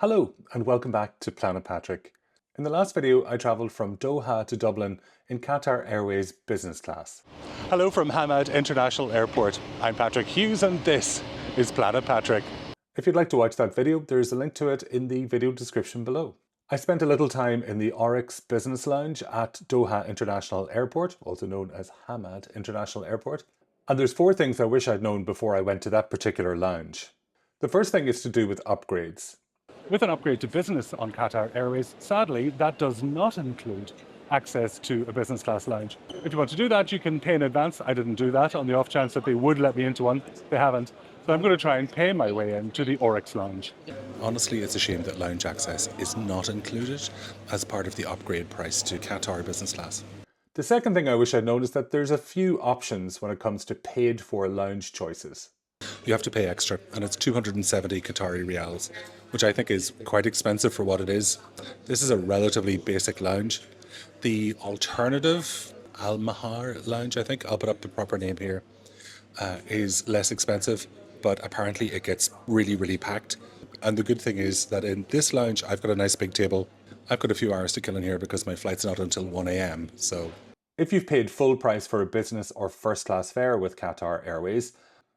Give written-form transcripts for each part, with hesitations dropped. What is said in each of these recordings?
Hello and welcome back to Planet Patrick. In the last video, I travelled from Doha to Dublin in Qatar Airways Business Class. Hello from Hamad International Airport. I'm Patrick Hughes and this is Planet Patrick. If you'd like to watch that video, there's a link to it in the video description below. I spent a little time in the Oryx Business Lounge at Doha International Airport, also known as Hamad International Airport. And there's four things I wish I'd known before I went to that particular lounge. The first thing is to do with upgrades. With an upgrade to business on Qatar Airways, sadly, that does not include access to a business class lounge. If you want to do that, you can pay in advance. I didn't do that on the off chance that they would let me into one. They haven't. So I'm going to try and pay my way into the Oryx Lounge. Honestly, it's a shame that lounge access is not included as part of the upgrade price to Qatar Business Class. The second thing I wish I'd known is that there's a few options when it comes to paid for lounge choices. You have to pay extra, and it's 270 Qatari riyals, which I think is quite expensive for what it is. This is a relatively basic lounge. The alternative, Al Mahar Lounge, I think, I'll put up the proper name here, is less expensive, but apparently it gets really, really packed. And the good thing is that in this lounge, I've got a nice big table. I've got a few hours to kill in here because my flight's not until 1 a.m, so... If you've paid full price for a business or first class fare with Qatar Airways,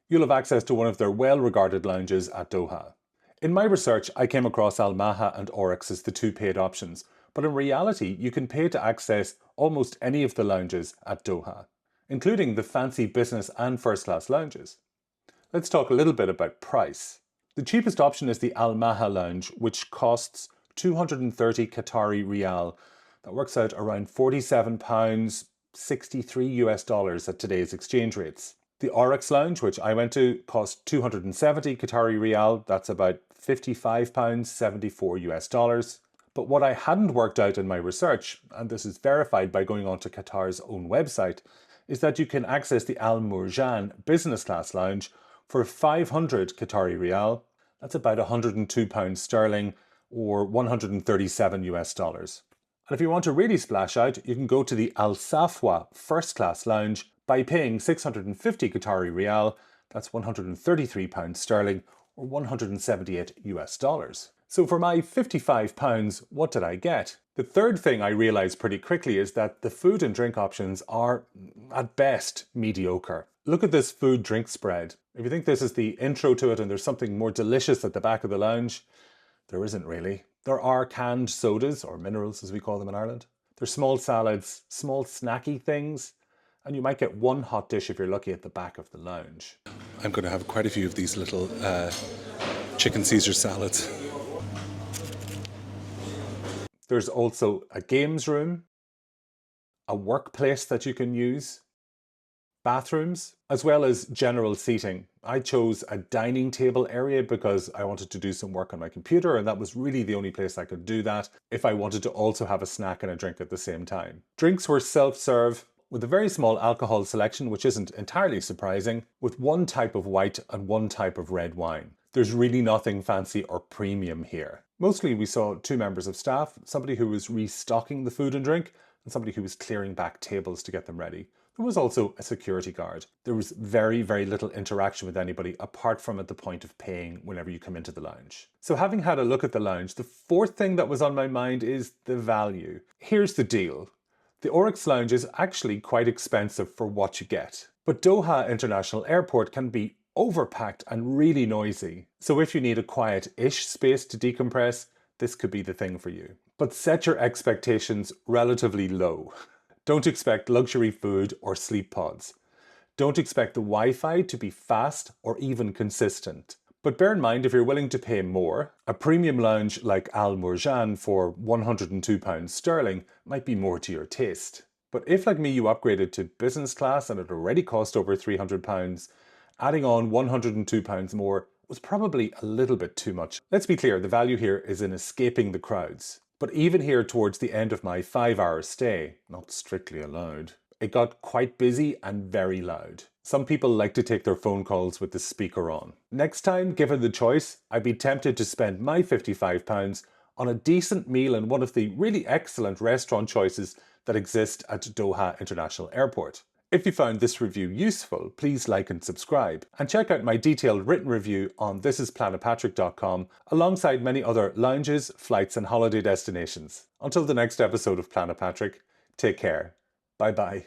you'll have access to one of their well-regarded lounges at Doha. In my research, I came across Al Maha and Oryx as the two paid options, but in reality, you can pay to access almost any of the lounges at Doha, including the fancy business and first class lounges. Let's talk a little bit about price. The cheapest option is the Al Maha lounge, which costs 230 Qatari Riyal. That works out around £47, 63 US dollars at today's exchange rates. The Oryx Lounge, which I went to, cost 270 Qatari Riyal. That's about £55, 74 US dollars. But what I hadn't worked out in my research, and this is verified by going onto Qatar's own website, is that you can access the Al Murjan Business Class Lounge for 500 Qatari Riyal. That's about £102 sterling or 137 US dollars. And if you want to really splash out, you can go to the Al Safwa First Class Lounge by paying 650 Qatari Riyal, that's £133 sterling, or 178 US dollars. So for my £55, what did I get? The third thing I realised pretty quickly is that the food and drink options are, at best, mediocre. Look at this food-drink spread. If you think this is the intro to it and there's something more delicious at the back of the lounge, there isn't really. There are canned sodas, or minerals as we call them in Ireland. There's small salads, small snacky things, and you might get one hot dish if you're lucky at the back of the lounge. I'm going to have quite a few of these little chicken Caesar salads. There's also a games room, a workplace that you can use, bathrooms, as well as general seating. I chose a dining table area because I wanted to do some work on my computer, and that was really the only place I could do that if I wanted to also have a snack and a drink at the same time. Drinks were self-serve, with a very small alcohol selection, which isn't entirely surprising, with one type of white and one type of red wine. There's really nothing fancy or premium here. Mostly we saw two members of staff, somebody who was restocking the food and drink, and somebody who was clearing back tables to get them ready. There was also a security guard. There was very, very little interaction with anybody apart from at the point of paying whenever you come into the lounge. So having had a look at the lounge, the fourth thing that was on my mind is the value. Here's the deal. The Oryx Lounge is actually quite expensive for what you get. But Doha International Airport can be overpacked and really noisy. So if you need a quiet-ish space to decompress, this could be the thing for you. But set your expectations relatively low. Don't expect luxury food or sleep pods. Don't expect the Wi-Fi to be fast or even consistent. But bear in mind, if you're willing to pay more, a premium lounge like Al Murjan for £102 sterling might be more to your taste. But if, like me, you upgraded to business class and it already cost over £300, adding on £102 more was probably a little bit too much. Let's be clear, the value here is in escaping the crowds. But even here towards the end of my 5-hour stay, not strictly allowed, it got quite busy and very loud. Some people like to take their phone calls with the speaker on. Next time, given the choice, I'd be tempted to spend my £55 on a decent meal in one of the really excellent restaurant choices that exist at Doha International Airport. If you found this review useful, please like and subscribe, and check out my detailed written review on thisisplanepatrick.com alongside many other lounges, flights and holiday destinations. Until the next episode of Planet Patrick, take care. Bye bye.